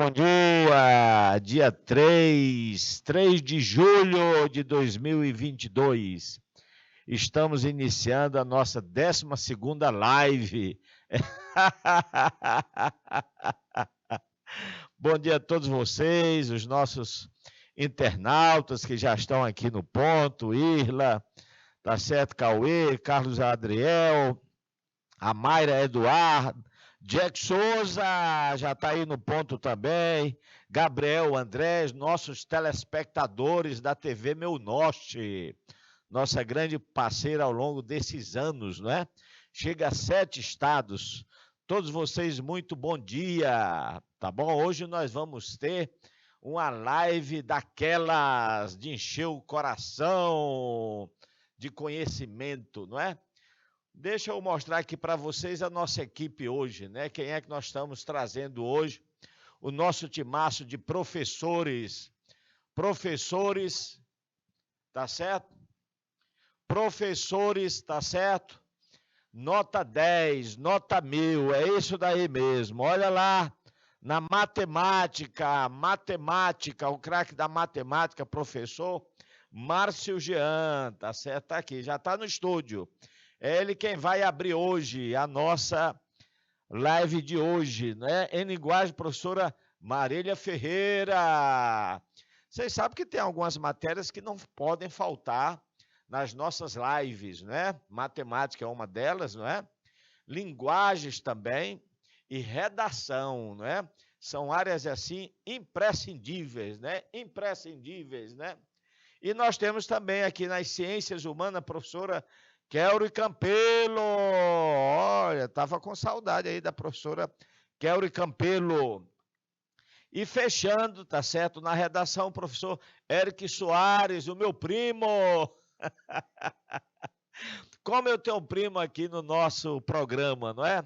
Bom dia 3 de julho de 2022. Estamos iniciando a nossa 12ª live. Bom dia a todos vocês, os nossos internautas que já estão aqui no ponto, Irla, tá certo, Cauê, Carlos Adriel, a Mayra Eduardo, Jack Souza já está aí no ponto também, Gabriel Andrés, nossos telespectadores da TV Meu Norte, nossa grande parceira ao longo desses anos, não é? Chega a 7 estados. Todos vocês, muito bom dia, tá bom? Hoje nós vamos ter uma live daquelas de encher o coração de conhecimento, não é? Deixa eu mostrar aqui para vocês a nossa equipe hoje, né? Quem é que nós estamos trazendo hoje? O nosso timaço de professores. Professores, tá certo? Professores, tá certo? Nota 10, nota 1000, é isso daí mesmo. Olha lá, na matemática, o craque da matemática, professor Márcio Jean, tá certo? Tá aqui, já tá no estúdio. É ele quem vai abrir hoje a nossa live de hoje, né? Em linguagem, professora Marília Ferreira. Vocês sabem que tem algumas matérias que não podem faltar nas nossas lives, né? Matemática é uma delas, não é? Linguagens também e redação, não é? São áreas assim imprescindíveis, né? Imprescindíveis, né? E nós temos também aqui nas ciências humanas, professora Kelry Campelo, olha, estava com saudade aí da professora Kelry Campelo. E fechando, tá certo, na redação, o professor Eric Soares, o meu primo. Como eu tenho um primo aqui no nosso programa, não é?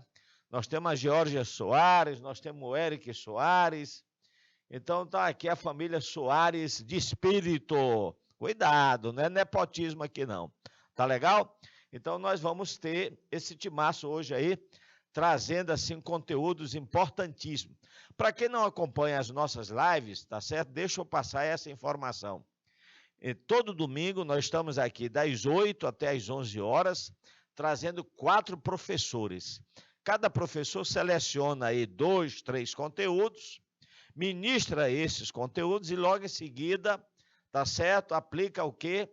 Nós temos a Georgia Soares, nós temos o Eric Soares. Então tá aqui a família Soares de espírito. Cuidado, não é nepotismo aqui não. Tá legal? Então, nós vamos ter esse timaço hoje aí, trazendo, assim, conteúdos importantíssimos. Para quem não acompanha as nossas lives, tá certo? Deixa eu passar essa informação. Todo domingo, nós estamos aqui das 8 até as 11 horas, trazendo 4 professores. Cada professor seleciona aí 2, 3 conteúdos, ministra esses conteúdos e logo em seguida, tá certo? Aplica o quê?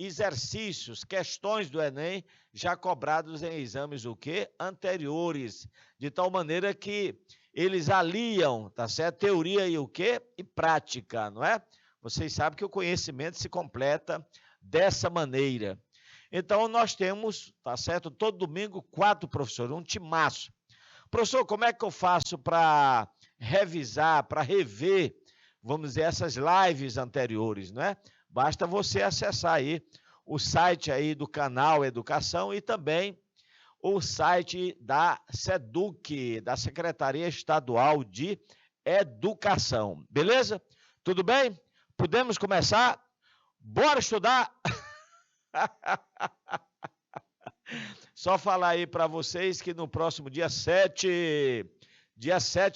Exercícios, questões do Enem já cobrados em exames o quê? Anteriores, de tal maneira que eles aliam, tá certo? Teoria e o quê? E prática, não é? Vocês sabem que o conhecimento se completa dessa maneira. Então, nós temos, tá certo? Todo domingo, 4 professores, um timaço. Professor, como é que eu faço para revisar, para rever, vamos dizer, essas lives anteriores, não é? Basta você acessar aí o site aí do canal Educação e também o site da SEDUC, da Secretaria Estadual de Educação. Beleza? Tudo bem? Podemos começar? Bora estudar? Só falar aí para vocês que no próximo dia 7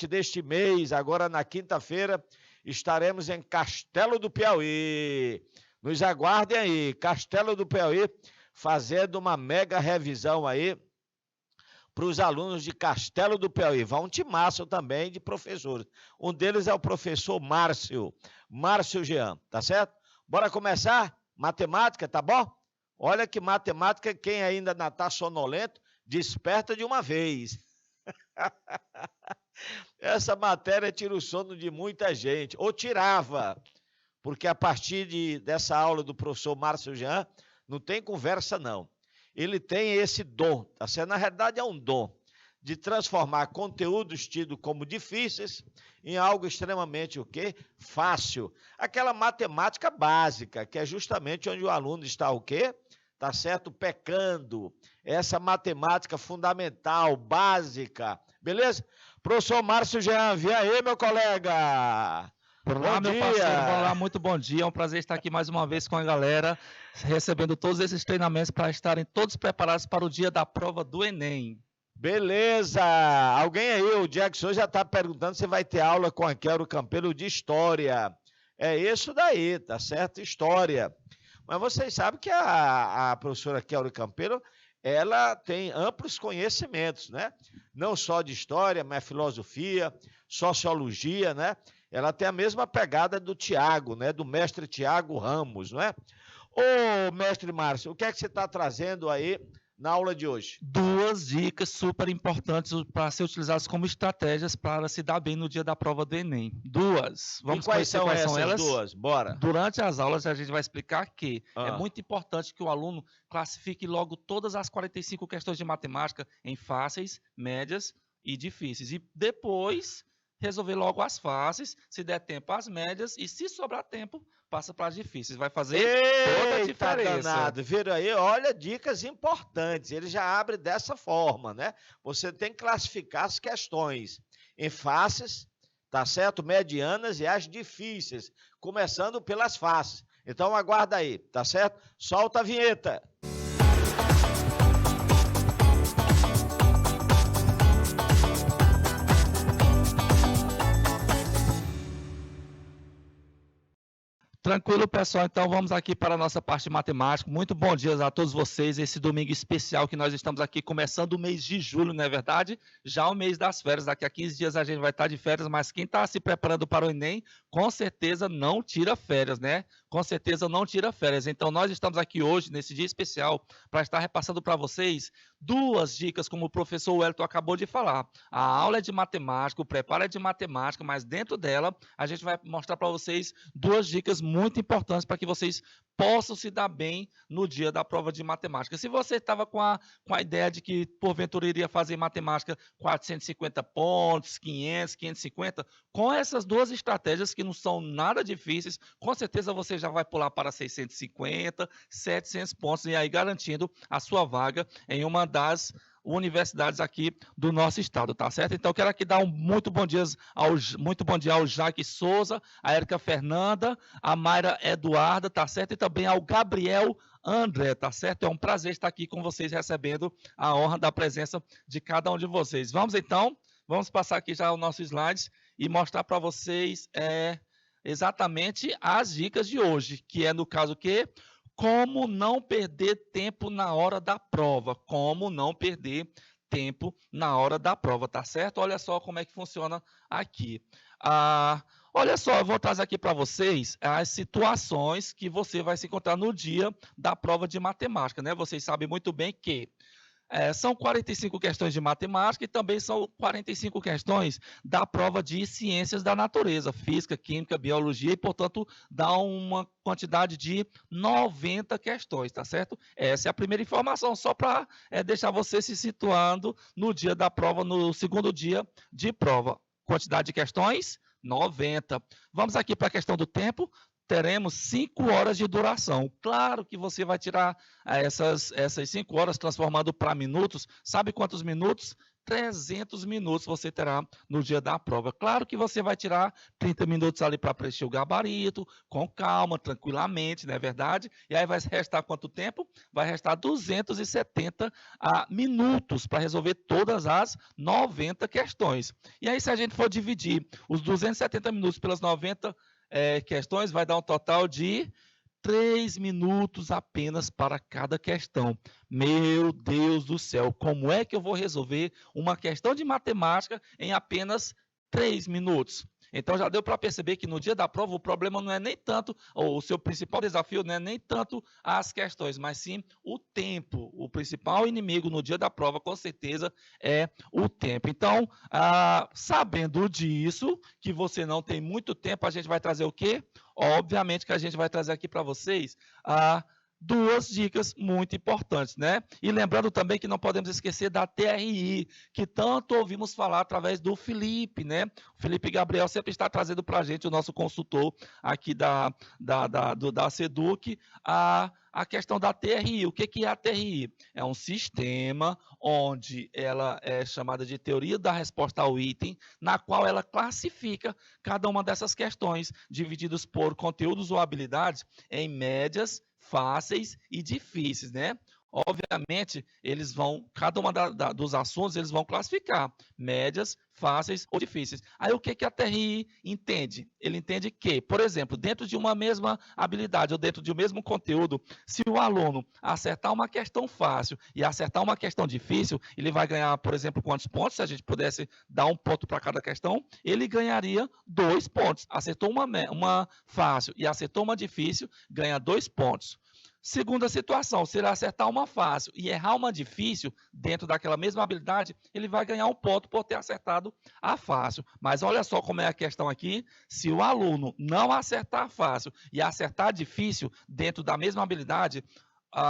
deste mês, agora na quinta-feira, estaremos em Castelo do Piauí. Nos aguardem aí, Castelo do Piauí, fazendo uma mega revisão aí para os alunos de Castelo do Piauí. Vai um timaço também de professores. Um deles é o professor Márcio Jean, tá certo? Bora começar? Matemática, tá bom? Olha que matemática, quem ainda está sonolento, desperta de uma vez. Essa matéria tira o sono de muita gente, ou tirava, porque a partir dessa aula do professor Márcio Jean, não tem conversa não. Ele tem esse dom, tá certo? Na realidade é um dom, de transformar conteúdos tidos como difíceis em algo extremamente o quê? Fácil. Aquela matemática básica, que é justamente onde o aluno está o quê? Tá certo? Pecando. Essa matemática fundamental, básica. Beleza? Professor Márcio Jean, vem aí, meu colega. Olá, meu parceiro, olá, muito bom dia. É um prazer estar aqui mais uma vez com a galera, recebendo todos esses treinamentos para estarem todos preparados para o dia da prova do Enem. Beleza! Alguém aí, o Jackson já está perguntando se vai ter aula com a Kelro Campelo de História. É isso daí, tá certo? História. Mas vocês sabem que a professora Kelro Campelo, ela tem amplos conhecimentos, né? Não só de história, mas filosofia, sociologia, né? Ela tem a mesma pegada do Tiago, né? Do mestre Tiago Ramos, não é? Ô, mestre Márcio, o que é que você está trazendo aí na aula de hoje? Duas dicas super importantes para ser utilizadas como estratégias para se dar bem no dia da prova do Enem. Duas. Vamos conhecer quais são elas? Duas? Bora. Durante as aulas, a gente vai explicar que é muito importante que o aluno classifique logo todas as 45 questões de matemática em fáceis, médias e difíceis. E depois resolver logo as fáceis, se der tempo as médias, e se sobrar tempo, passa para as difíceis. Vai fazer toda a diferença. Danado. Viram aí? Olha, dicas importantes. Ele já abre dessa forma, né? Você tem que classificar as questões em fáceis, tá certo? Medianas e as difíceis, começando pelas fáceis. Então aguarda aí, tá certo? Solta a vinheta. Tranquilo, pessoal. Então, vamos aqui para a nossa parte de matemática. Muito bom dia a todos vocês. Esse domingo especial que nós estamos aqui, começando o mês de julho, não é verdade? Já o mês das férias. Daqui a 15 dias a gente vai estar de férias, mas quem está se preparando para o Enem, com certeza não tira férias, né? Com certeza não tira férias. Então, nós estamos aqui hoje, nesse dia especial, para estar repassando para vocês duas dicas, como o professor Wellington acabou de falar. A aula é de matemática, o preparo é de matemática, mas dentro dela, a gente vai mostrar para vocês duas dicas muito importantes para que vocês possam se dar bem no dia da prova de matemática. Se você estava com a ideia de que, porventura, iria fazer matemática 450 pontos, 500, 550, com essas duas estratégias que não são nada difíceis, com certeza você já vai pular para 650, 700 pontos, e aí garantindo a sua vaga em uma das universidades aqui do nosso estado, tá certo? Então, quero aqui dar um muito bom dia ao Jaque Souza, a Érica Fernanda, a Mayra Eduarda, tá certo? E também ao Gabriel André, tá certo? É um prazer estar aqui com vocês, recebendo a honra da presença de cada um de vocês. Vamos passar aqui já os nossos slides e mostrar para vocês exatamente as dicas de hoje, que é no caso que como não perder tempo na hora da prova. Como não perder tempo na hora da prova, tá certo? Olha só como é que funciona aqui. Olha só, eu vou trazer aqui para vocês as situações que você vai se encontrar no dia da prova de matemática, né? Vocês sabem muito bem que são 45 questões de matemática e também são 45 questões da prova de ciências da natureza, física, química, biologia, e, portanto, dá uma quantidade de 90 questões, tá certo? Essa é a primeira informação, só para deixar você se situando no dia da prova, no segundo dia de prova. Quantidade de questões? 90. Vamos aqui para a questão do tempo. Teremos 5 horas de duração. Claro que você vai tirar essas 5 horas transformando para minutos. Sabe quantos minutos? 300 minutos você terá no dia da prova. Claro que você vai tirar 30 minutos ali para preencher o gabarito, com calma, tranquilamente, não é verdade? E aí vai restar quanto tempo? Vai restar 270 minutos para resolver todas as 90 questões. E aí, se a gente for dividir os 270 minutos pelas 90 questões, vai dar um total de 3 minutos apenas para cada questão. Meu Deus do céu, como é que eu vou resolver uma questão de matemática em apenas 3 minutos? Então, já deu para perceber que no dia da prova o problema não é nem tanto, ou o seu principal desafio não é nem tanto as questões, mas sim o tempo. O principal inimigo no dia da prova, com certeza, é o tempo. Então, sabendo disso, que você não tem muito tempo, a gente vai trazer o quê? Obviamente que a gente vai trazer aqui para vocês duas dicas muito importantes, né? E lembrando também que não podemos esquecer da TRI, que tanto ouvimos falar através do Felipe, né? O Felipe Gabriel sempre está trazendo para a gente, o nosso consultor aqui da SEDUC, a questão da TRI. O que é a TRI? É um sistema onde ela é chamada de teoria da resposta ao item, na qual ela classifica cada uma dessas questões, divididas por conteúdos ou habilidades, em médias, fáceis e difíceis, né? obviamente, eles vão, cada uma dos assuntos, eles vão classificar médias, fáceis ou difíceis. Aí o que a TRI entende? Ele entende que, por exemplo, dentro de uma mesma habilidade ou dentro de um mesmo conteúdo, se o aluno acertar uma questão fácil e acertar uma questão difícil, ele vai ganhar, por exemplo, quantos pontos? Se a gente pudesse dar um ponto para cada questão, ele ganharia 2 pontos. Acertou uma fácil e acertou uma difícil, ganha 2 pontos. Segunda situação, se ele acertar uma fácil e errar uma difícil, dentro daquela mesma habilidade, ele vai ganhar um ponto por ter acertado a fácil. Mas olha só como é a questão aqui, se o aluno não acertar fácil e acertar difícil dentro da mesma habilidade,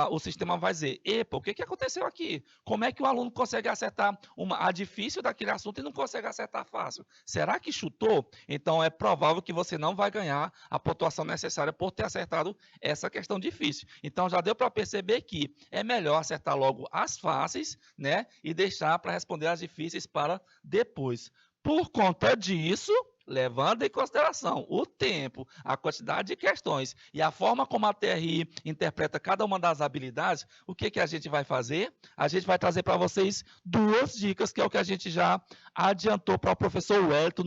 o sistema vai dizer, epa, o que aconteceu aqui? Como é que o aluno consegue acertar a difícil daquele assunto e não consegue acertar fácil? Será que chutou? Então, é provável que você não vai ganhar a pontuação necessária por ter acertado essa questão difícil. Então, já deu para perceber que é melhor acertar logo as fáceis, né? E deixar para responder as difíceis para depois. Por conta disso, levando em consideração o tempo, a quantidade de questões e a forma como a TRI interpreta cada uma das habilidades, o que a gente vai fazer? A gente vai trazer para vocês 2 dicas, que é o que a gente já adiantou para o professor Wellington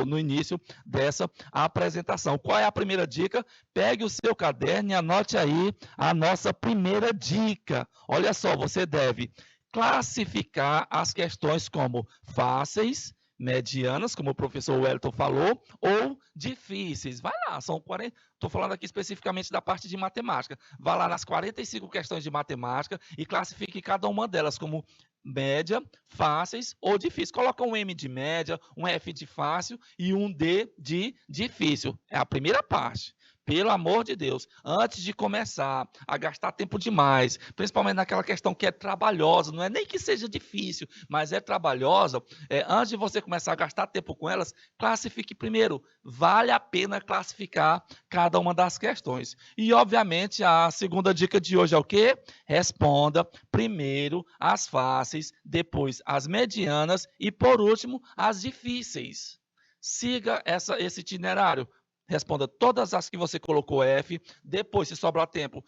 no início dessa apresentação. Qual é a primeira dica? Pegue o seu caderno e anote aí a nossa primeira dica. Olha só, você deve classificar as questões como fáceis, medianas, como o professor Wellington falou, ou difíceis. Vai lá, são 40. Estou falando aqui especificamente da parte de matemática. Vai lá nas 45 questões de matemática e classifique cada uma delas como média, fáceis ou difíceis. Coloca um M de média, um F de fácil e um D de difícil. É a primeira parte. Pelo amor de Deus, antes de começar a gastar tempo demais, principalmente naquela questão que é trabalhosa, não é nem que seja difícil, mas é trabalhosa, antes de você começar a gastar tempo com elas, classifique primeiro. Vale a pena classificar cada uma das questões. E, obviamente, a segunda dica de hoje é o quê? Responda primeiro as fáceis, depois as medianas e, por último, as difíceis. Siga esse itinerário. Responda todas as que você colocou F, depois, se sobrar tempo,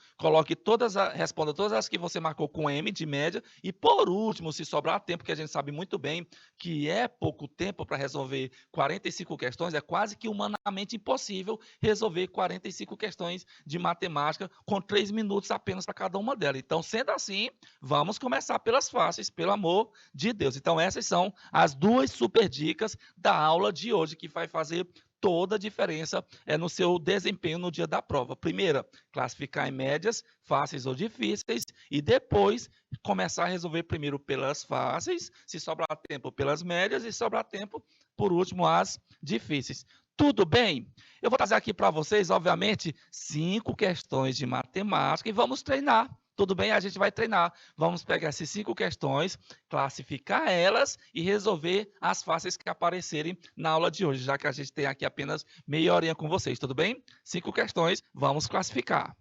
responda todas as que você marcou com M de média, e por último, se sobrar tempo, que a gente sabe muito bem que é pouco tempo para resolver 45 questões, é quase que humanamente impossível resolver 45 questões de matemática com 3 minutos apenas para cada uma delas. Então, sendo assim, vamos começar pelas fáceis, pelo amor de Deus. Então, essas são as 2 super dicas da aula de hoje, que vai fazer toda a diferença no seu desempenho no dia da prova. Primeira, classificar em médias, fáceis ou difíceis, e depois começar a resolver primeiro pelas fáceis, se sobrar tempo pelas médias, e se sobrar tempo, por último, as difíceis. Tudo bem? Eu vou trazer aqui para vocês, obviamente, 5 questões de matemática e vamos treinar. Tudo bem? A gente vai treinar. Vamos pegar essas 5 questões, classificar elas e resolver as fáceis que aparecerem na aula de hoje, já que a gente tem aqui apenas meia horinha com vocês, tudo bem? 5 questões, vamos classificar.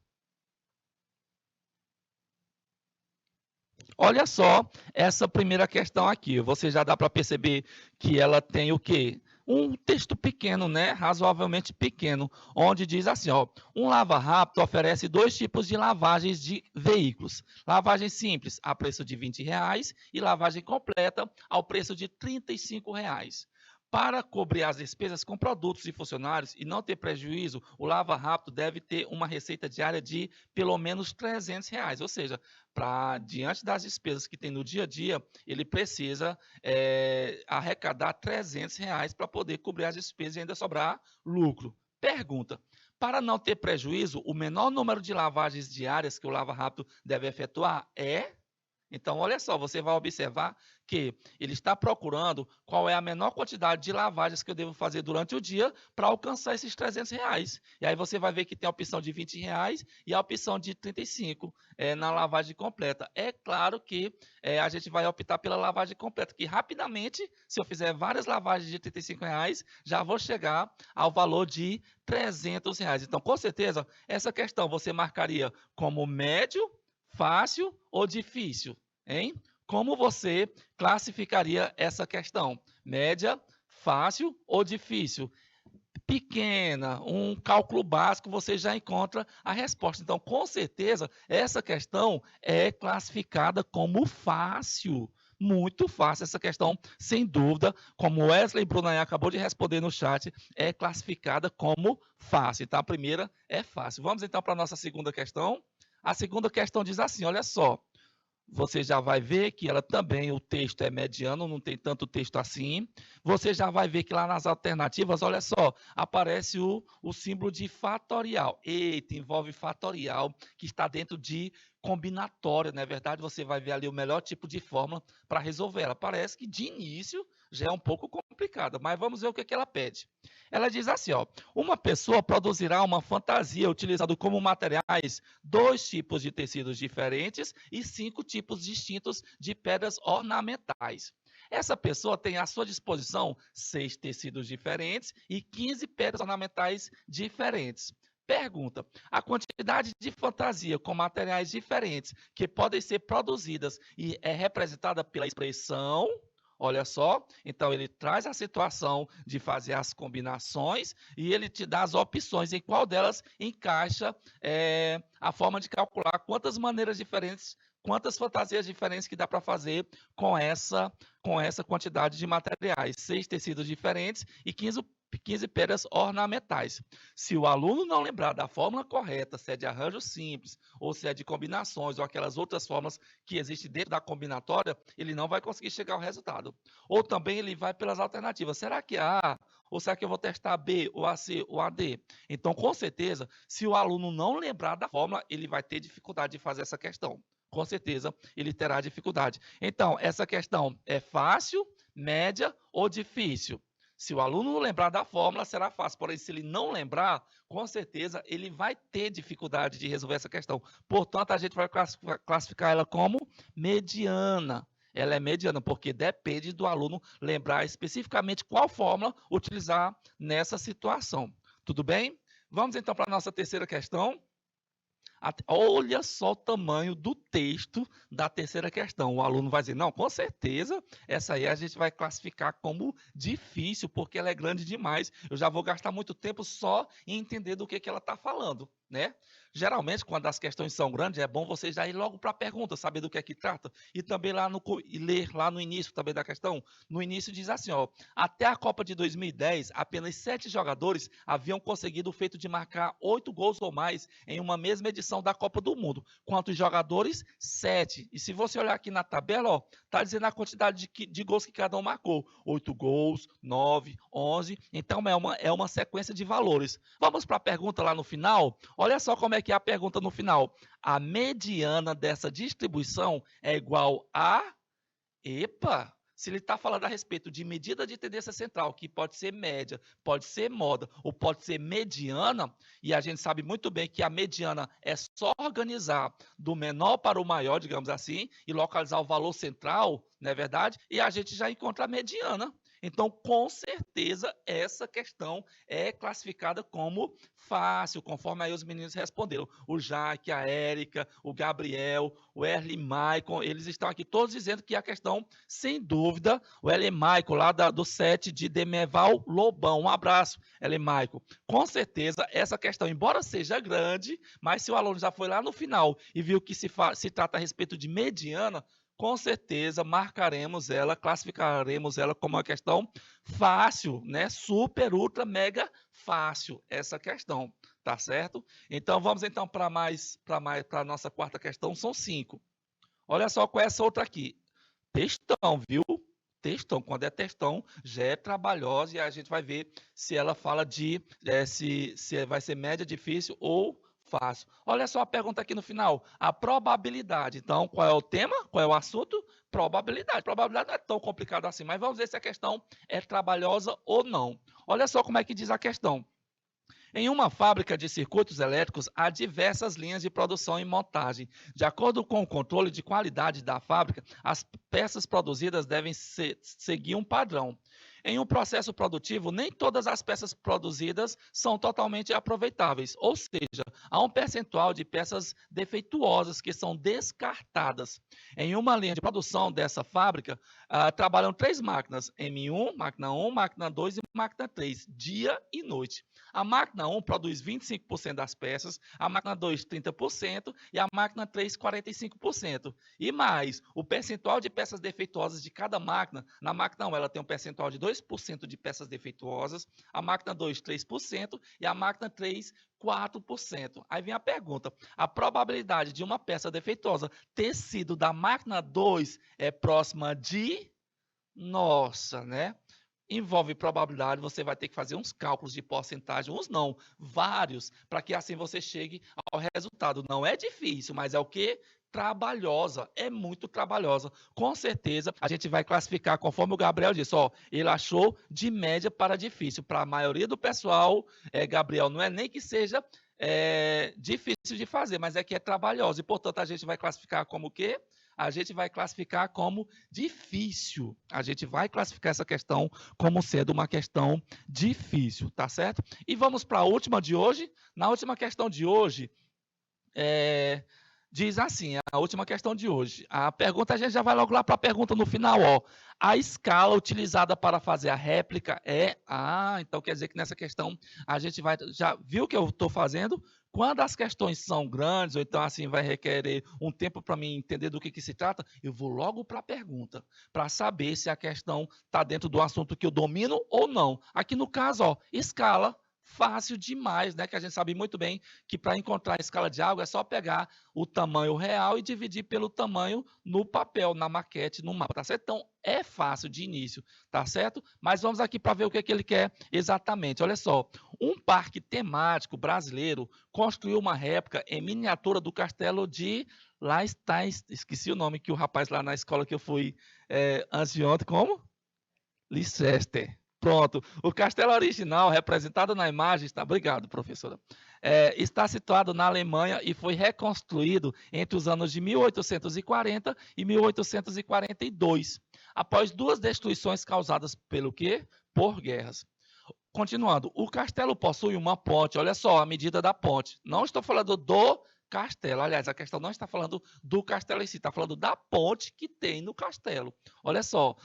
Olha só essa primeira questão aqui. Você já dá para perceber que ela tem o quê? Um texto pequeno, né? Razoavelmente pequeno, onde diz assim, ó, um lava-rápido oferece 2 tipos de lavagens de veículos. Lavagem simples a preço de R$20 e lavagem completa ao preço de R$35. Para cobrir as despesas com produtos e funcionários e não ter prejuízo, o Lava Rápido deve ter uma receita diária de pelo menos R$300. Ou seja, diante das despesas que tem no dia a dia, ele precisa arrecadar R$300 para poder cobrir as despesas e ainda sobrar lucro. Pergunta: para não ter prejuízo, o menor número de lavagens diárias que o Lava Rápido deve efetuar é... Então, olha só, você vai observar que ele está procurando qual é a menor quantidade de lavagens que eu devo fazer durante o dia para alcançar esses R$300. E aí você vai ver que tem a opção de R$20 e a opção de 35 na lavagem completa. É claro que a gente vai optar pela lavagem completa, que rapidamente, se eu fizer várias lavagens de R$35, já vou chegar ao valor de R$300. Então, com certeza, essa questão você marcaria como médio, fácil ou difícil, hein? Como você classificaria essa questão? Média, fácil ou difícil? pequena, um cálculo básico, você já encontra a resposta. Então, com certeza, essa questão é classificada como fácil. Muito fácil essa questão, sem dúvida, como Wesley Brunay acabou de responder no chat, é classificada como fácil. Então, a primeira é fácil. Vamos então para a nossa segunda questão. A segunda questão diz assim, olha só, você já vai ver que ela também, o texto é mediano, não tem tanto texto assim. Você já vai ver que lá nas alternativas, olha só, aparece o símbolo de fatorial. Eita, envolve fatorial, que está dentro de combinatória, não é verdade? Você vai ver ali o melhor tipo de fórmula para resolver ela. Parece que de início já é um pouco complicada, mas vamos ver o que ela pede. Ela diz assim, ó, uma pessoa produzirá uma fantasia utilizando como materiais 2 tipos de tecidos diferentes e 5 tipos distintos de pedras ornamentais. Essa pessoa tem à sua disposição 6 tecidos diferentes e 15 pedras ornamentais diferentes. Pergunta: a quantidade de fantasia com materiais diferentes que podem ser produzidas e é representada pela expressão. Olha só, então ele traz a situação de fazer as combinações e ele te dá as opções em qual delas encaixa a forma de calcular quantas maneiras diferentes, quantas fantasias diferentes que dá para fazer com essa quantidade de materiais. 6 tecidos diferentes e 15 pedras ornamentais. Se o aluno não lembrar da fórmula correta, se é de arranjo simples, ou se é de combinações, ou aquelas outras fórmulas que existem dentro da combinatória, ele não vai conseguir chegar ao resultado. Ou também ele vai pelas alternativas. Será que é A? Ou será que eu vou testar B, ou AC, ou AD? Então, com certeza, se o aluno não lembrar da fórmula, ele vai ter dificuldade de fazer essa questão. Com certeza, ele terá dificuldade. Então, essa questão é fácil, média ou difícil? Se o aluno não lembrar da fórmula, será fácil. Porém, se ele não lembrar, com certeza ele vai ter dificuldade de resolver essa questão. Portanto, a gente vai classificar ela como mediana. Ela é mediana, porque depende do aluno lembrar especificamente qual fórmula utilizar nessa situação. Tudo bem? Vamos então para a nossa terceira questão. Olha só o tamanho do texto da terceira questão. O aluno vai dizer, não, com certeza, essa aí a gente vai classificar como difícil, porque ela é grande demais. Eu já vou gastar muito tempo só em entender do que ela está falando, né? Geralmente, quando as questões são grandes, é bom você já ir logo para a pergunta, saber do que é que trata. E também ler lá no início também da questão. No início diz assim, ó, até a Copa de 2010, apenas 7 jogadores haviam conseguido o feito de marcar 8 gols ou mais em uma mesma edição da Copa do Mundo. Quantos jogadores? 7. E se você olhar aqui na tabela, ó, tá dizendo a quantidade de gols que cada um marcou. 8 gols, 9, 11. Então, é uma sequência de valores. Vamos para a pergunta lá no final? Olha só como é que é a pergunta no final. A mediana dessa distribuição é igual a... Epa! Se ele está falando a respeito de medida de tendência central, que pode ser média, pode ser moda ou pode ser mediana, e a gente sabe muito bem que a mediana é só organizar do menor para o maior, digamos assim, e localizar o valor central, não é verdade? E a gente já encontra a mediana. Então, com certeza, essa questão é classificada como fácil, conforme aí os meninos responderam. O Jaque, a Érica, o Gabriel, o Erli Maicon, eles estão aqui todos dizendo que a questão, sem dúvida, o Erli Maicon, lá do set de Demeval Lobão. Um abraço, Erli Maicon. Com certeza, essa questão, embora seja grande, mas se o aluno já foi lá no final e viu que se trata a respeito de mediana, com certeza marcaremos ela, classificaremos ela como uma questão fácil, né? Super, ultra, mega fácil essa questão, tá certo? Então vamos então para a nossa quarta questão, são 5. Olha só qual é essa outra aqui. Textão, viu? Textão, quando é textão, já é trabalhosa e a gente vai ver se ela fala de se vai ser média, difícil ou fácil. Olha só a pergunta aqui no final. A probabilidade. Então, qual é o tema? Qual é o assunto? Probabilidade. Probabilidade não é tão complicado assim, mas vamos ver se a questão é trabalhosa ou não. Olha só como é que diz a questão. Em uma fábrica de circuitos elétricos, há diversas linhas de produção e montagem. De acordo com o controle de qualidade da fábrica, as peças produzidas devem seguir um padrão. Em um processo produtivo, nem todas as peças produzidas são totalmente aproveitáveis, ou seja, há um percentual de peças defeituosas que são descartadas. Em uma linha de produção dessa fábrica, trabalham 3 máquinas, M1, máquina 1, máquina 2 e máquina 3, dia e noite. A máquina 1 produz 25% das peças, a máquina 2, 30% e a máquina 3, 45%. E mais, o percentual de peças defeituosas de cada máquina, na máquina 1 ela tem um percentual de 2% de peças defeituosas, a máquina 2, 3% e a máquina 3, 4%. Aí vem a pergunta, a probabilidade de uma peça defeituosa ter sido da máquina 2 é próxima de... Nossa, né? Envolve probabilidade, você vai ter que fazer uns cálculos de porcentagem, uns não, vários, para que assim você chegue ao resultado. Não é difícil, mas é o quê? Trabalhosa, é muito trabalhosa. Com certeza, a gente vai classificar, conforme o Gabriel disse, ó, ele achou de média para difícil. Para a maioria do pessoal, Gabriel, não é nem que seja difícil de fazer, mas é que é trabalhosa. E, portanto, a gente vai classificar como o quê? A gente vai classificar como difícil. A gente vai classificar essa questão como sendo uma questão difícil, tá certo? E vamos para a última de hoje. Na última questão de hoje, diz assim, a última questão de hoje. A pergunta, a gente já vai logo lá para a pergunta no final, ó. A escala utilizada para fazer a réplica é... então quer dizer que nessa questão a gente vai... Já viu o que eu estou fazendo? Quando as questões são grandes, ou então assim vai requerer um tempo para mim entender do que se trata, eu vou logo para a pergunta, para saber se a questão está dentro do assunto que eu domino ou não. Aqui no caso, ó, escala, fácil demais, né? Que a gente sabe muito bem que para encontrar a escala de algo é só pegar o tamanho real e dividir pelo tamanho no papel, na maquete, no mapa, tá certo? Então, é fácil de início, tá certo? Mas vamos aqui para ver o que ele quer exatamente. Olha só, um parque temático brasileiro construiu uma réplica em miniatura do castelo de... Lá está, esqueci o nome que o rapaz lá na escola que eu fui antes de ontem, como? Leicester. Pronto. O castelo original, representado na imagem, está... Obrigado, professora. Está situado na Alemanha e foi reconstruído entre os anos de 1840 e 1842, após 2 destruições causadas pelo quê? Por guerras. Continuando, o castelo possui uma ponte, olha só a medida da ponte. Não estou falando do castelo, aliás, a questão não está falando do castelo em si, está falando da ponte que tem no castelo. Olha só,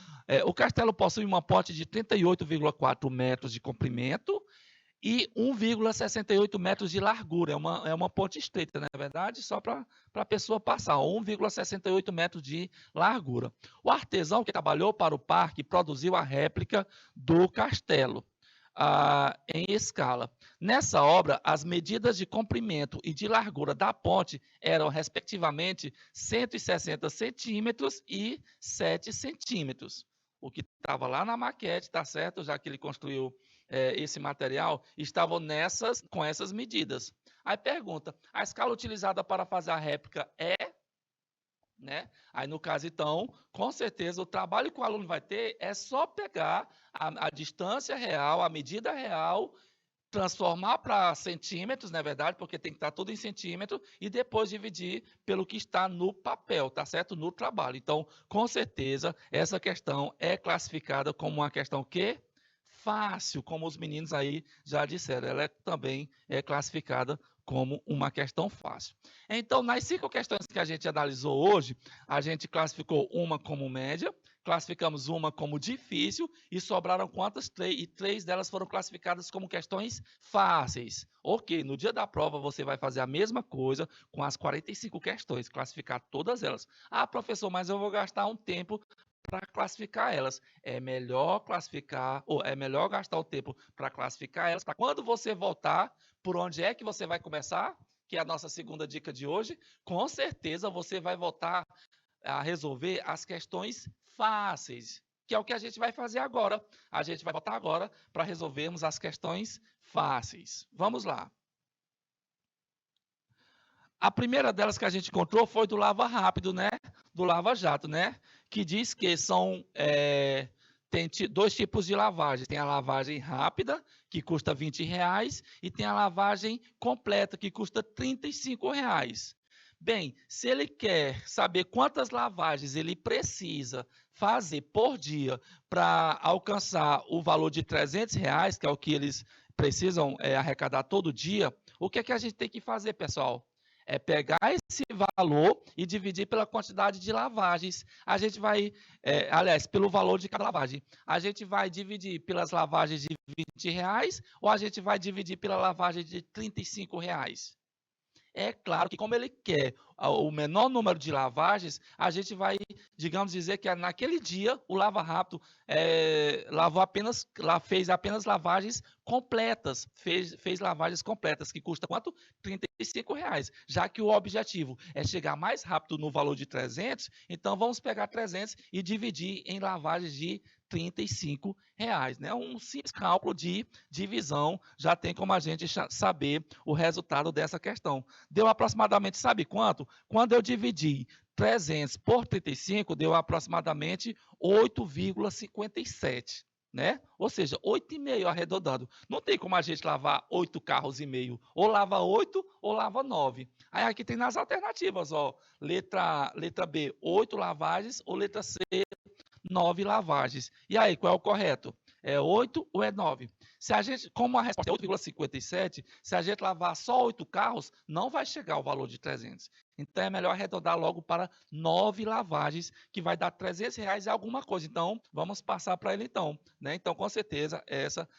o castelo possui uma ponte de 38,4 metros de comprimento e 1,68 metros de largura. É uma ponte estreita, não é verdade? Só para a pessoa passar, 1,68 metros de largura. O artesão que trabalhou para o parque produziu a réplica do castelo. Em escala. Nessa obra, as medidas de comprimento e de largura da ponte eram, respectivamente, 160 centímetros e 7 centímetros. O que estava lá na maquete, tá certo? Já que ele construiu esse material, estavam com essas medidas. Aí pergunta, a escala utilizada para fazer a réplica é... Né? Aí, no caso, então, com certeza, o trabalho que o aluno vai ter é só pegar a distância real, a medida real, transformar para centímetros, não é verdade? Porque tem que estar tudo em centímetro, e depois dividir pelo que está no papel, tá certo? No trabalho. Então, com certeza, essa questão é classificada como uma questão que fácil, como os meninos aí já disseram. Ela também é classificada como uma questão fácil. Então, nas 5 questões que a gente analisou hoje, a gente classificou uma como média, classificamos uma como difícil e sobraram quantas? 3, e 3 delas foram classificadas como questões fáceis. Ok, no dia da prova você vai fazer a mesma coisa com as 45 questões, classificar todas elas. Professor, mas eu vou gastar um tempo para classificar elas. É melhor classificar, ou é melhor gastar o tempo para classificar elas, para quando você voltar, por onde é que você vai começar? Que é a nossa segunda dica de hoje. Com certeza você vai voltar a resolver as questões fáceis, que é o que a gente vai fazer agora. A gente vai voltar agora para resolvermos as questões fáceis. Vamos lá. A primeira delas que a gente encontrou foi do Lava Rápido, né? Do Lava Jato, né? Que diz que tem 2 tipos de lavagem. Tem a lavagem rápida, que custa R$20, e tem a lavagem completa, que custa R$35. Bem, se ele quer saber quantas lavagens ele precisa fazer por dia para alcançar o valor de R$ 300, que é o que eles precisam arrecadar todo dia, o que é que a gente tem que fazer, pessoal? É pegar esse valor e dividir pela quantidade de lavagens. A gente vai, aliás, pelo valor de cada lavagem. A gente vai dividir pelas lavagens de R$ 20 ou a gente vai dividir pela lavagem de R$ 35? É claro que, como ele quer o menor número de lavagens, a gente vai, digamos, dizer que naquele dia o Lava Rápido fez apenas lavagens completas, fez lavagens completas, que custa quanto? R$ 35. Já que o objetivo é chegar mais rápido no valor de 300, então vamos pegar 300 e dividir em lavagens de R$ 35, né? Um simples cálculo de divisão já tem como a gente saber o resultado dessa questão. Deu aproximadamente, sabe quanto? Quando eu dividi 300 por 35, deu aproximadamente 8,57, né? Ou seja, 8,5 arredondando. Não tem como a gente lavar 8 carros e meio. Ou lava 8 ou lava 9. Aí aqui tem nas alternativas, ó. Letra B, 8 lavagens, ou letra C, 9 lavagens. E aí, qual é o correto? É 8 ou é 9? Se a gente, como a resposta é 8,57, se a gente lavar só 8 carros, não vai chegar ao valor de 300. Então, é melhor arredondar logo para 9 lavagens, que vai dar R$ 300 e alguma coisa. Então, vamos passar para ele então, né? Então, com certeza,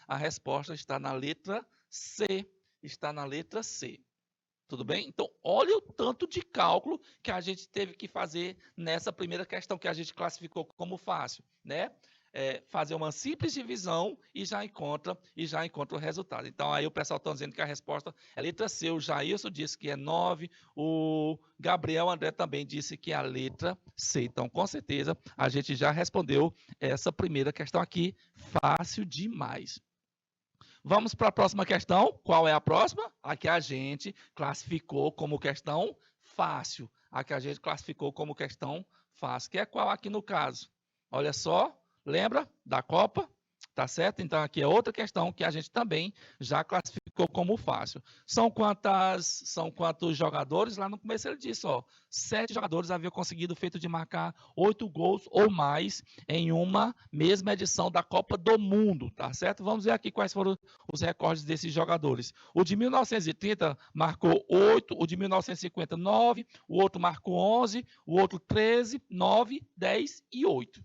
a resposta está na letra C. Está na letra C. Tudo bem? Então, olha o tanto de cálculo que a gente teve que fazer nessa primeira questão que a gente classificou como fácil, né? Fazer uma simples divisão e já encontra o resultado. Então, aí o pessoal está dizendo que a resposta é letra C. O Jailson disse que é 9, o Gabriel André também disse que é a letra C. Então, com certeza, a gente já respondeu essa primeira questão aqui, fácil demais. Vamos para a próxima questão. Qual é a próxima? A que a gente classificou como questão fácil. A que a gente classificou como questão fácil. Que é qual aqui no caso? Olha só, lembra da Copa? Tá certo? Então, aqui é outra questão que a gente também já classificou como fácil. São quantos jogadores? Lá no começo ele disse, ó, 7 jogadores haviam conseguido o feito de marcar 8 gols ou mais em uma mesma edição da Copa do Mundo, tá certo? Vamos ver aqui quais foram os recordes desses jogadores. O de 1930 marcou 8, o de 1950, 9, o outro marcou 11, o outro 13, 9, 10 e 8.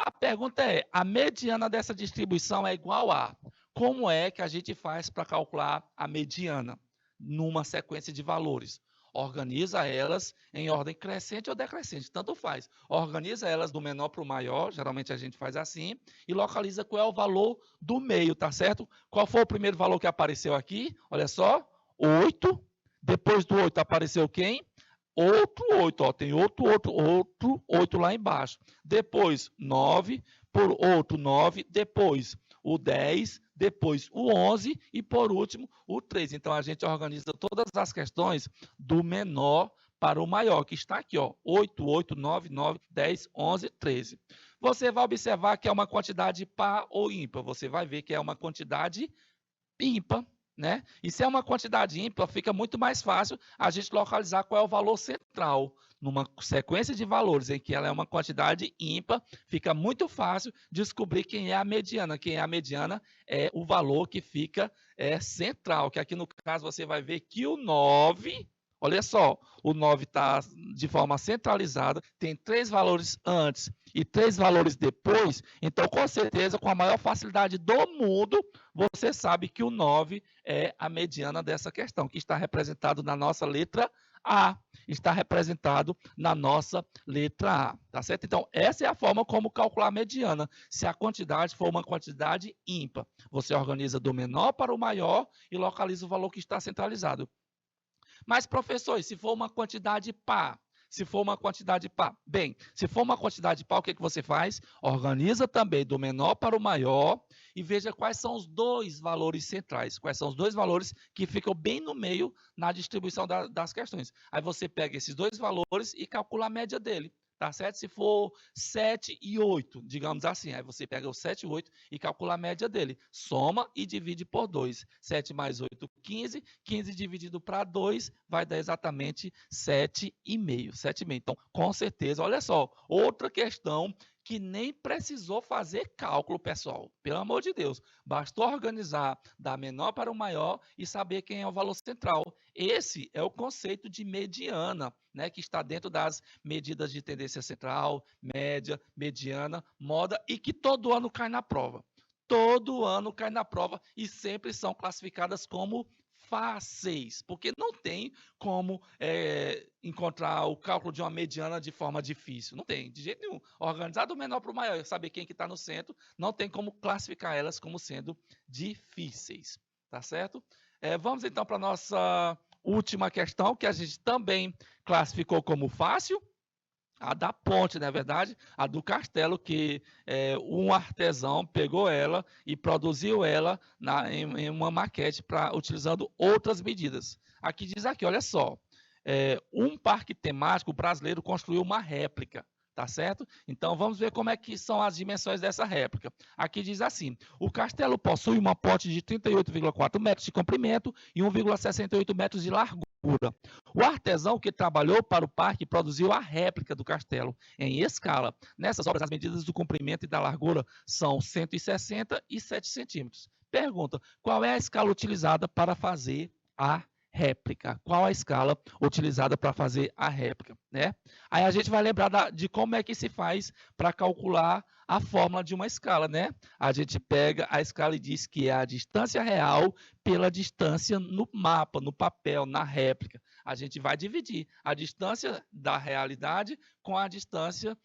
A pergunta é, a mediana dessa distribuição é igual a... Como é que a gente faz para calcular a mediana numa sequência de valores? Organiza elas em ordem crescente ou decrescente, tanto faz. Organiza elas do menor para o maior, geralmente a gente faz assim, e localiza qual é o valor do meio, tá certo? Qual foi o primeiro valor que apareceu aqui? Olha só, 8. Depois do 8 apareceu quem? Outro 8, ó, tem outro 8 lá embaixo. Depois 9, por outro 9, depois o 10, depois o 11 e por último o 13. Então a gente organiza todas as questões do menor para o maior, que está aqui, ó, 8, 8, 9, 9, 10, 11, 13. Você vai observar que é uma quantidade par ou ímpar. Você vai ver que é uma quantidade ímpar, né? E se é uma quantidade ímpar, fica muito mais fácil a gente localizar qual é o valor central. Numa sequência de valores em que ela é uma quantidade ímpar, fica muito fácil descobrir quem é a mediana. Quem é a mediana é o valor que fica central, que aqui no caso você vai ver que o 9... Olha só, o 9 está de forma centralizada, tem 3 valores antes e 3 valores depois, então, com certeza, com a maior facilidade do mundo, você sabe que o 9 é a mediana dessa questão, que está representado na nossa letra A. Está representado na nossa letra A, tá certo? Então, essa é a forma como calcular a mediana. Se a quantidade for uma quantidade ímpar, você organiza do menor para o maior e localiza o valor que está centralizado. Mas, professor, se for uma quantidade par? Se for uma quantidade par? Bem, se for uma quantidade par, o que você faz? Organiza também do menor para o maior e veja quais são os 2 valores centrais. Quais são os 2 valores que ficam bem no meio na distribuição das questões. Aí você pega esses 2 valores e calcula a média dele. tá certo? Se for 7 e 8, digamos assim, aí você pega o 7 e 8 e calcula a média dele. Soma e divide por 2. 7 mais 8, 15. 15 dividido para 2 vai dar exatamente 7,5. 7,5. Então, com certeza, olha só, outra questão que nem precisou fazer cálculo, pessoal. Pelo amor de Deus. Bastou organizar da menor para o maior e saber quem é o valor central. Esse é o conceito de mediana, né, que está dentro das medidas de tendência central, média, mediana, moda e que todo ano cai na prova. Todo ano cai na prova e sempre são classificadas como fáceis, porque não tem como encontrar o cálculo de uma mediana de forma difícil. Não tem, de jeito nenhum. Organizar do menor para o maior, saber quem que está no centro, não tem como classificar elas como sendo difíceis, tá certo? Vamos então para a nossa última questão, que a gente também classificou como fácil, a da ponte, não é verdade? A do castelo, que um artesão pegou ela e produziu ela em uma maquete utilizando outras medidas. Aqui diz aqui, olha só, um parque temático brasileiro construiu uma réplica, tá certo? Então, vamos ver como é que são as dimensões dessa réplica. Aqui diz assim, o castelo possui uma ponte de 38,4 metros de comprimento e 1,68 metros de largura. O artesão que trabalhou para o parque produziu a réplica do castelo em escala. Nessas obras, as medidas do comprimento e da largura são 160 e 7 centímetros. Pergunta, qual é a escala utilizada para fazer a réplica? Qual a escala utilizada para fazer a réplica, né? Aí a gente vai lembrar de como é que se faz para calcular a fórmula de uma escala, né? A gente pega a escala e diz que é a distância real pela distância no mapa, no papel, na réplica. A gente vai dividir a distância da realidade com a distância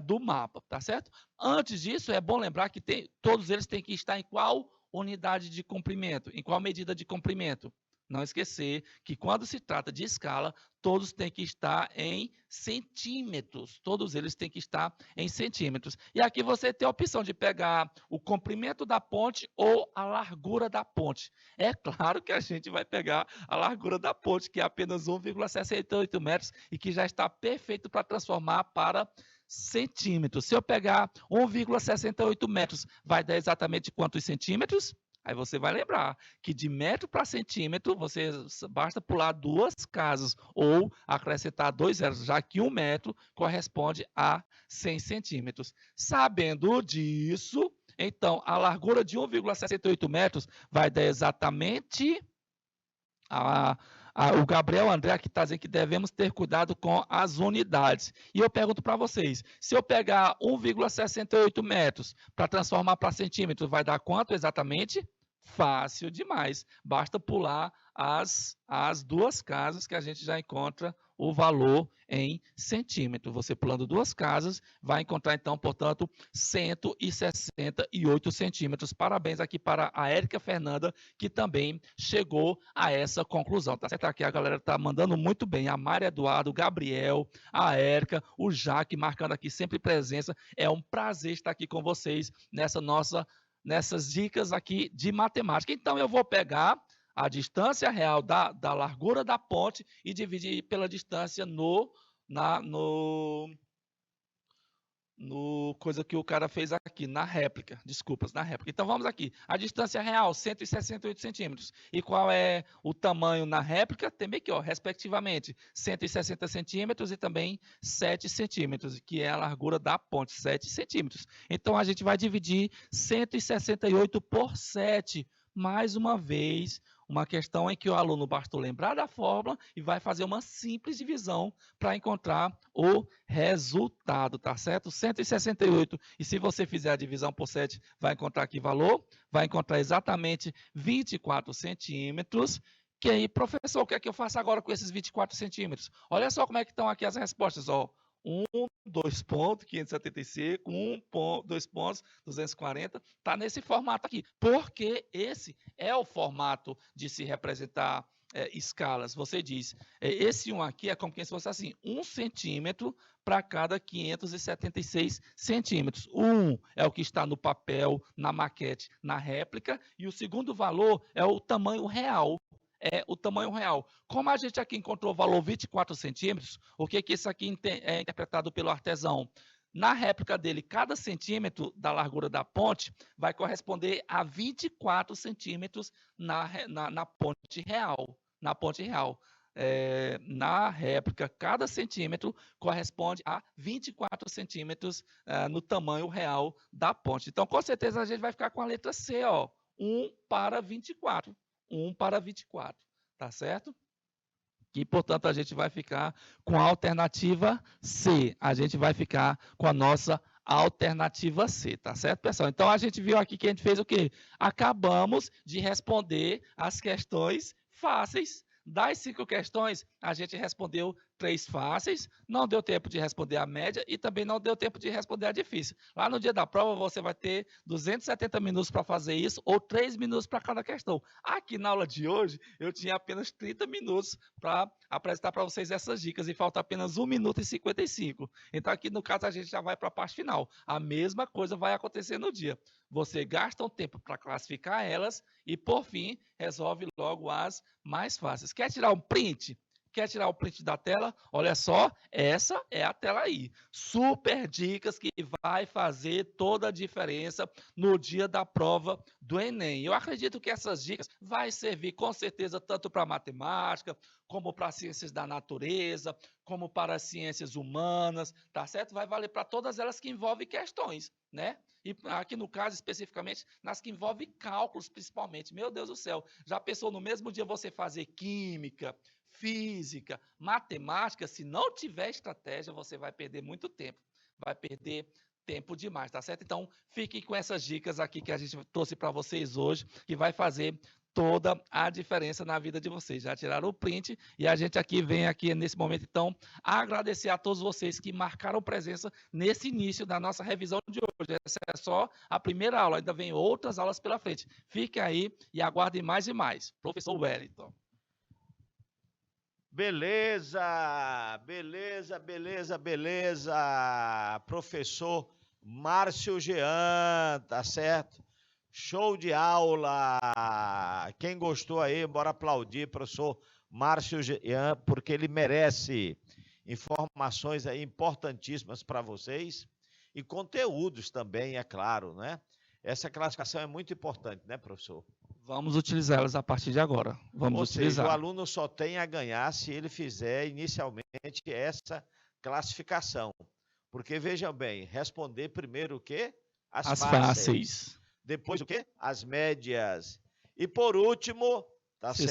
do mapa, tá certo? Antes disso, é bom lembrar que todos eles têm que estar em qual unidade de comprimento, em qual medida de comprimento. Não esquecer que quando se trata de escala, todos têm que estar em centímetros. Todos eles têm que estar em centímetros. E aqui você tem a opção de pegar o comprimento da ponte ou a largura da ponte. É claro que a gente vai pegar a largura da ponte, que é apenas 1,68 metros e que já está perfeito para transformar para centímetros. Se eu pegar 1,68 metros, vai dar exatamente quantos centímetros? Aí você vai lembrar que de metro para centímetro, você basta pular 2 casas ou acrescentar 2 zeros, já que 1 metro corresponde a 100 centímetros. Sabendo disso, então, a largura de 1,68 metros vai dar exatamente... o Gabriel André aqui está dizendo que devemos ter cuidado com as unidades. E eu pergunto para vocês, se eu pegar 1,68 metros para transformar para centímetros, vai dar quanto exatamente? Fácil demais. Basta pular as 2 casas que a gente já encontra o valor em centímetro. Você pulando 2 casas, vai encontrar então, portanto, 168 centímetros. Parabéns aqui para a Érica Fernanda, que também chegou a essa conclusão. Tá certo? Aqui a galera está mandando muito bem. A Mária Eduardo, o Gabriel, a Érica, o Jaque, marcando aqui sempre presença. É um prazer estar aqui com vocês nessas dicas aqui de matemática. Então, eu vou pegar a distância real da largura da ponte e dividir pela distância coisa que o cara fez aqui, na réplica. Então, vamos aqui. A distância real, 168 centímetros. E qual é o tamanho na réplica? Também aqui, ó, respectivamente, 160 centímetros e também 7 centímetros, que é a largura da ponte, 7 centímetros. Então, a gente vai dividir 168 por 7, mais uma vez, uma questão em que o aluno bastou lembrar da fórmula e vai fazer uma simples divisão para encontrar o resultado, tá certo? 168, e se você fizer a divisão por 7, vai encontrar que valor? Vai encontrar exatamente 24 centímetros. Que aí, professor, o que é que eu faço agora com esses 24 centímetros? Olha só como é que estão aqui as respostas, ó. 2 pontos, 575, 2 pontos, 240, está nesse formato aqui, porque esse é o formato de se representar escalas. Você diz, esse 1 aqui é como se fosse assim, 1 centímetro para cada 576 centímetros. O 1 é o que está no papel, na maquete, na réplica, e o segundo valor é o tamanho real. é o tamanho real. Como a gente aqui encontrou o valor 24 centímetros, o que isso aqui é interpretado pelo artesão? Na réplica dele, cada centímetro da largura da ponte vai corresponder a 24 centímetros na ponte real. Na ponte real. Na réplica, cada centímetro corresponde a 24 centímetros no tamanho real da ponte. Então, com certeza, a gente vai ficar com a letra C, ó, 1 para 24. 1 para 24, tá certo? E, portanto, a gente vai ficar com a alternativa C. A gente vai ficar com a nossa alternativa C, tá certo, pessoal? Então, a gente viu aqui que a gente fez o quê? Acabamos de responder as questões fáceis. Das 5 questões, a gente respondeu 3 fáceis, não deu tempo de responder a média e também não deu tempo de responder a difícil. Lá no dia da prova, você vai ter 270 minutos para fazer isso ou 3 minutos para cada questão. Aqui na aula de hoje, eu tinha apenas 30 minutos para apresentar para vocês essas dicas e falta apenas 1 minuto e 55. Então, aqui no caso, a gente já vai para a parte final. A mesma coisa vai acontecer no dia. Você gasta um tempo para classificar elas e, por fim, resolve logo as mais fáceis. Quer tirar um print? Quer tirar o print da tela? Olha só, essa é a tela aí. Super dicas que vai fazer toda a diferença no dia da prova do Enem. Eu acredito que essas dicas vai servir com certeza tanto para matemática, como para ciências da natureza, como para ciências humanas, tá certo? Vai valer para todas elas que envolvem questões, né? E aqui no caso, especificamente, nas que envolvem cálculos, principalmente. Meu Deus do céu, já pensou no mesmo dia você fazer química, física, matemática? Se não tiver estratégia, você vai perder muito tempo. Vai perder tempo demais, tá certo? Então, fiquem com essas dicas aqui que a gente trouxe para vocês hoje, que vai fazer toda a diferença na vida de vocês. Já tiraram o print e a gente aqui vem aqui nesse momento, então, agradecer a todos vocês que marcaram presença nesse início da nossa revisão de hoje. Essa é só a primeira aula, ainda vem outras aulas pela frente. Fiquem aí e aguardem mais e mais. Professor Wellington. Beleza, beleza, beleza, beleza. Professor Márcio Jean, tá certo? Show de aula! Quem gostou aí, bora aplaudir, professor Márcio Jean, porque ele merece informações aí importantíssimas para vocês e conteúdos também, é claro, né? Essa classificação é muito importante, né, professor? Vamos utilizá-las a partir de agora. Vamos utilizar. Ou seja, o aluno só tem a ganhar se ele fizer inicialmente essa classificação. Porque, vejam bem, responder primeiro o quê? As fáceis. Depois o quê? As médias. E por último, tá certo?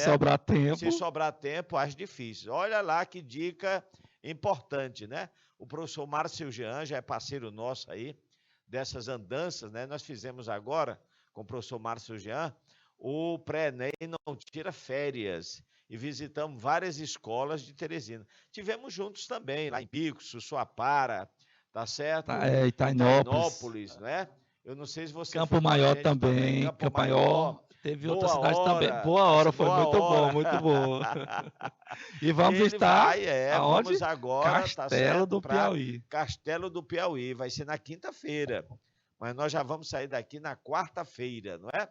Se sobrar tempo, as difíceis. Olha lá que dica importante, né? O professor Márcio Jean já é parceiro nosso aí, dessas andanças, né? Nós fizemos agora, com o professor Márcio Jean, o pré-ENEM não tira férias. E visitamos várias escolas de Teresina. Tivemos juntos também, lá em Picos, Sussuapara, tá certo? Itainópolis, né? Eu não sei se você Campo Maior também. Campo Maior. Teve outra cidade também. Boa hora, foi muito bom, muito bom. E vamos estar aonde? Vamos agora, Castelo do Piauí. Castelo do Piauí, vai ser na quinta-feira. Mas nós já vamos sair daqui na quarta-feira, não é?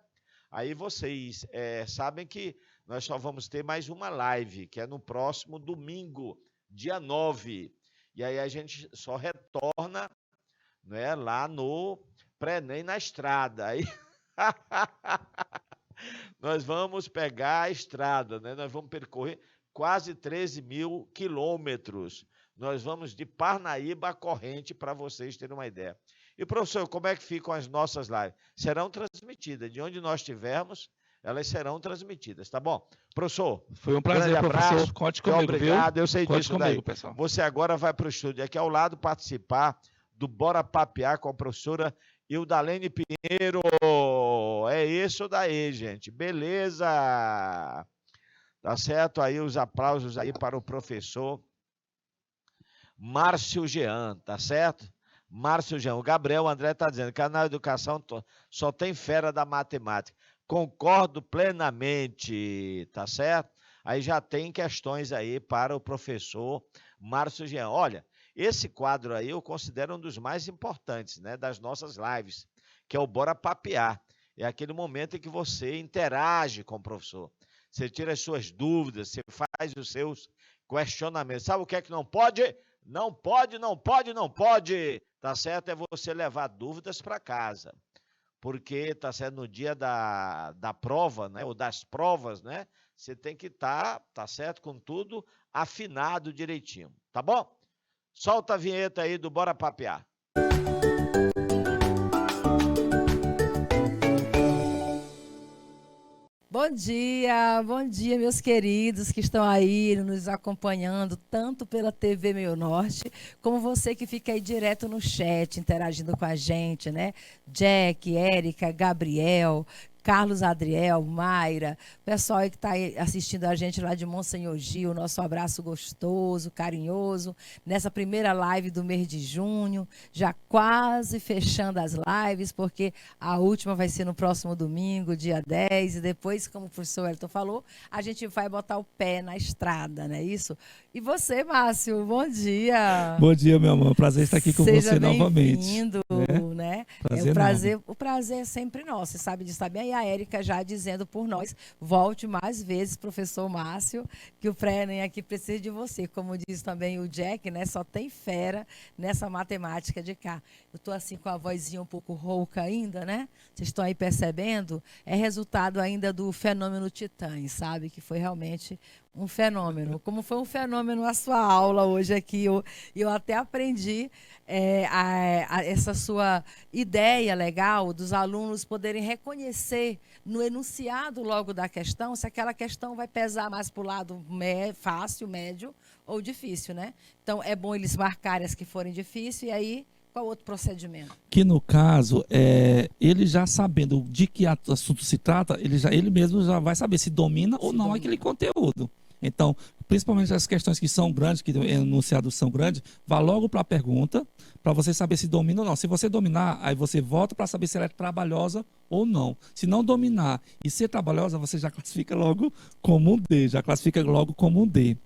Aí vocês sabem que nós só vamos ter mais uma live, que é no próximo domingo, dia 9. E aí a gente só retorna, né, lá no pré-ENEM na estrada. Aí nós vamos pegar a estrada, né? Nós vamos percorrer quase 13 mil quilômetros. Nós vamos de Parnaíba a Corrente, para vocês terem uma ideia. E, professor, como é que ficam as nossas lives? Serão transmitidas. De onde nós estivermos, elas serão transmitidas, tá bom? Professor, foi um prazer, professor. Conte comigo, obrigado, viu? Eu sei Conte disso comigo, daí. Pessoal. Você agora vai para o estúdio aqui ao lado participar do Bora Papear com a professora Ildalene Pinheiro. É isso daí, gente. Beleza. Tá certo? Aí os aplausos aí para o professor Márcio Jean, tá certo? Márcio Jean. O Gabriel André está dizendo que na educação só tem fera da matemática. Concordo plenamente, tá certo? Aí já tem questões aí para o professor Márcio Jean. Olha, esse quadro aí eu considero um dos mais importantes, né, das nossas lives, que é o Bora Papear. É aquele momento em que você interage com o professor. você tira as suas dúvidas, você faz os seus questionamentos. Sabe o que é que não pode? Não pode, não pode, não pode. Tá certo? É você levar dúvidas para casa. Porque, tá certo, no dia da prova, né? Ou das provas, né? Você tem que estar, tá certo, com tudo afinado direitinho. Tá bom? Solta a vinheta aí do Bora Papear. Bom dia, meus queridos que estão aí nos acompanhando, tanto pela TV Meio Norte, como você que fica aí direto no chat, interagindo com a gente, né? Jack, Érica, Gabriel, Carlos Adriel, Mayra, pessoal aí que está assistindo a gente lá de Monsenhor Gil, nosso abraço gostoso, carinhoso, nessa primeira live do mês de junho, já quase fechando as lives, porque a última vai ser no próximo domingo, dia 10, e depois, como o professor Elton falou, a gente vai botar o pé na estrada, não é isso? E você, Márcio, bom dia! Bom dia, meu amor, prazer estar aqui com você novamente. Seja bem-vindo, né? O prazer é sempre nosso, você sabe disso, tá bem? E a Érica já dizendo por nós, volte mais vezes, professor Márcio, que o pré-ENEM aqui precisa de você. Como diz também o Jack, né? Só tem fera nessa matemática de cá. Eu estou assim com a vozinha um pouco rouca ainda, né? Vocês estão aí percebendo? É resultado ainda do fenômeno Titãs, sabe? Que foi realmente um fenômeno. Como foi um fenômeno a sua aula hoje aqui. Eu até aprendi essa sua ideia legal dos alunos poderem reconhecer no enunciado logo da questão se aquela questão vai pesar mais para o lado fácil, médio ou difícil, né? Então, é bom eles marcarem as que forem difíceis e aí qual outro procedimento? Que no caso, ele já sabendo de que assunto se trata, ele mesmo já vai saber se domina ou não aquele conteúdo. Então, principalmente as questões que são grandes, que enunciados são grandes, vá logo para a pergunta, para você saber se domina ou não. Se você dominar, aí você volta para saber se ela é trabalhosa ou não. Se não dominar e ser trabalhosa, você já classifica logo como um D,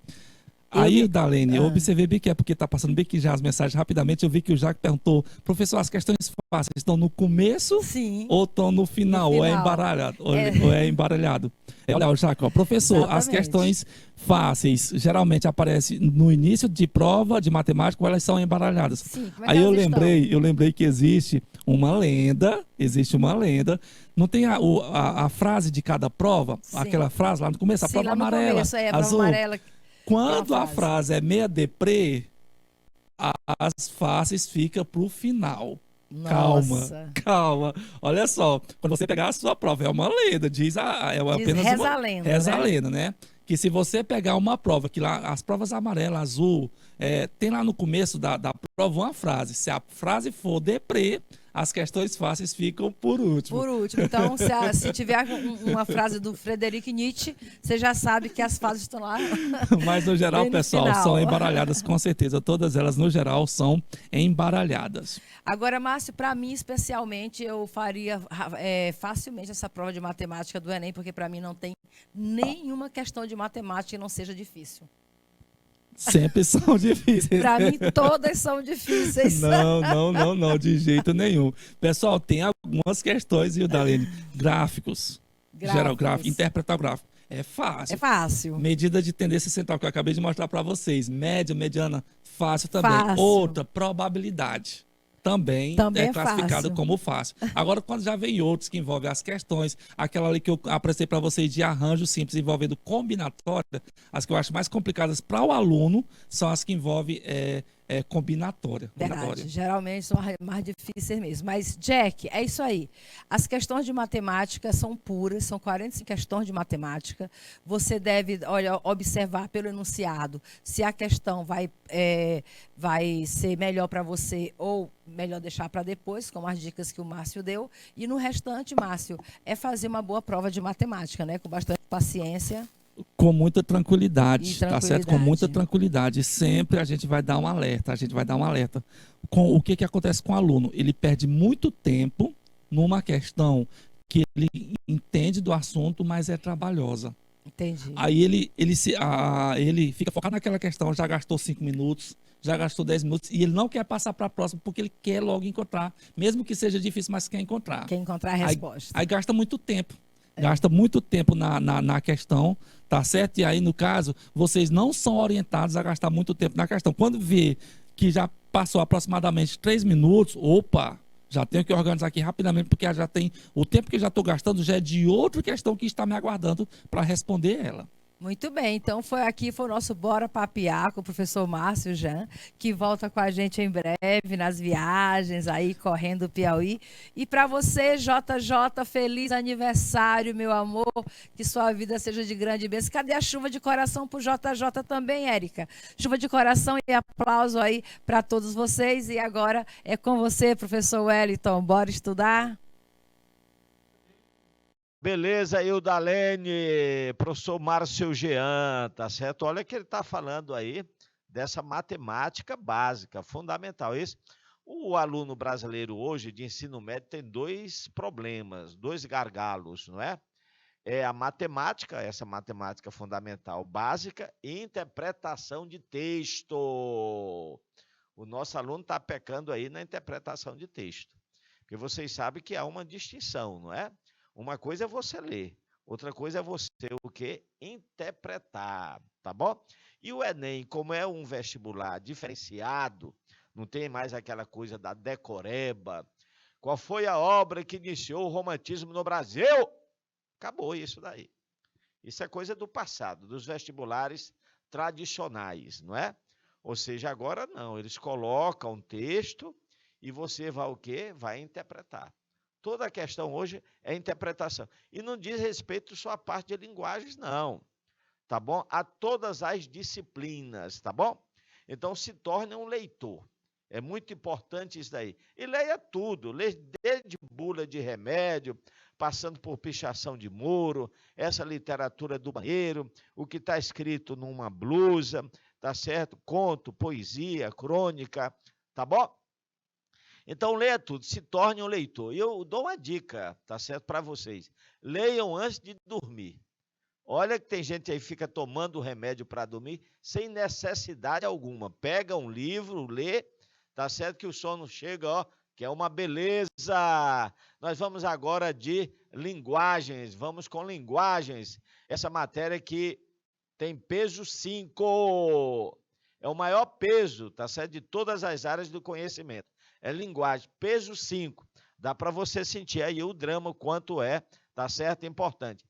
Aí, Dalene, eu observei bem que é porque está passando bem que já as mensagens rapidamente, eu vi que o Jaque perguntou, professor, as questões fáceis estão no começo ou estão no final, ou é embaralhado? Ou é embaralhado? Olha, o Jaque, professor, exatamente. As questões fáceis geralmente aparecem no início de prova de matemática ou elas são embaralhadas? Sim, aí eu lembrei que existe uma lenda, não tem a frase de cada prova, sim. Aquela frase lá no começo, a prova amarela, começo, a azul. prova amarela. Quando a frase é meia deprê, as faces ficam pro final. Nossa. Calma. Olha só, quando você pegar a sua prova, é uma lenda, diz apenas reza a lenda, reza a lenda, né? Que se você pegar uma prova, que lá as provas amarela, azul, tem lá no começo da prova uma frase. Se a frase for deprê, as questões fáceis ficam por último. Então, se tiver uma frase do Friedrich Nietzsche, você já sabe que as fases estão lá. Mas, no geral, pessoal, são embaralhadas, com certeza. Todas elas, no geral, são embaralhadas. Agora, Márcio, para mim, especialmente, eu faria facilmente essa prova de matemática do Enem, porque para mim não tem nenhuma questão de matemática que não seja difícil. Sempre são difíceis. Para mim, todas são difíceis. Não, de jeito nenhum. Pessoal, tem algumas questões, viu, Dalene? Gráficos. Geral gráfico, interpretar o gráfico. É fácil. É fácil. Medida de tendência central, que eu acabei de mostrar para vocês. Média, mediana, fácil também. Fácil. Outra, probabilidade. Também é classificado como fácil. Agora, quando já vem outros que envolvem as questões, aquela ali que eu apresentei para vocês de arranjo simples envolvendo combinatória, as que eu acho mais complicadas para o aluno são as que envolvem combinatória. Verdade, geralmente são mais difíceis mesmo. Mas, Jack, é isso aí. As questões de matemática são puras, são 45 questões de matemática. Você deve observar pelo enunciado se a questão vai ser melhor para você ou melhor deixar para depois, como as dicas que o Márcio deu. E no restante, Márcio, é fazer uma boa prova de matemática, né? Com bastante paciência. Com muita tranquilidade, tá certo? Com muita tranquilidade. Sempre a gente vai dar um alerta, Com o que acontece com o aluno? Ele perde muito tempo numa questão que ele entende do assunto, mas é trabalhosa. Entendi. Aí ele fica focado naquela questão, já gastou 5 minutos, já gastou 10 minutos, e ele não quer passar para a próxima, porque ele quer logo encontrar, mesmo que seja difícil, mas quer encontrar. Quer encontrar a resposta. Aí gasta muito tempo. Gasta muito tempo na questão, tá certo? E aí, no caso, vocês não são orientados a gastar muito tempo na questão. Quando vê que já passou aproximadamente 3 minutos, opa, já tenho que organizar aqui rapidamente, porque já tem o tempo que já estou gastando já é de outra questão que está me aguardando para responder ela. Muito bem, então foi o nosso Bora Papear com o professor Márcio Jean, que volta com a gente em breve nas viagens aí, correndo o Piauí. E para você, JJ, feliz aniversário, meu amor, que sua vida seja de grande bênção. Cadê a chuva de coração pro JJ também, Érica? Chuva de coração e aplauso aí para todos vocês. E agora é com você, professor Wellington, bora estudar? Beleza, Eudalene, professor Márcio Jean, tá certo? Olha que ele está falando aí dessa matemática básica, fundamental. O aluno brasileiro hoje de ensino médio tem 2 problemas, 2 gargalos, não é? É a matemática, essa matemática fundamental básica e interpretação de texto. O nosso aluno está pecando aí na interpretação de texto, porque vocês sabem que há uma distinção, não é? Uma coisa é você ler, outra coisa é você o quê? Interpretar, tá bom? E o Enem, como é um vestibular diferenciado, não tem mais aquela coisa da decoreba. Qual foi a obra que iniciou o romantismo no Brasil? Acabou isso daí. Isso é coisa do passado, dos vestibulares tradicionais, não é? Ou seja, agora não, eles colocam um texto e você vai o quê? Vai interpretar. Toda a questão hoje é interpretação. E não diz respeito só à parte de linguagens, não. Tá bom? A todas as disciplinas, tá bom? Então, se torne um leitor. É muito importante isso daí. E leia tudo. Leia desde bula de remédio, passando por pichação de muro, essa literatura do banheiro, o que está escrito numa blusa, tá certo? Conto, poesia, crônica, tá bom? Então, leia tudo, se torne um leitor. E eu dou uma dica, tá certo, para vocês. Leiam antes de dormir. Olha que tem gente aí que fica tomando remédio para dormir sem necessidade alguma. Pega um livro, lê, tá certo que o sono chega, ó, que é uma beleza. Nós vamos agora de linguagens, vamos com linguagens. Essa matéria que tem peso 5. É o maior peso, tá certo, de todas as áreas do conhecimento. É linguagem, peso 5. Dá para você sentir aí o drama, o quanto é, tá certo? Importante.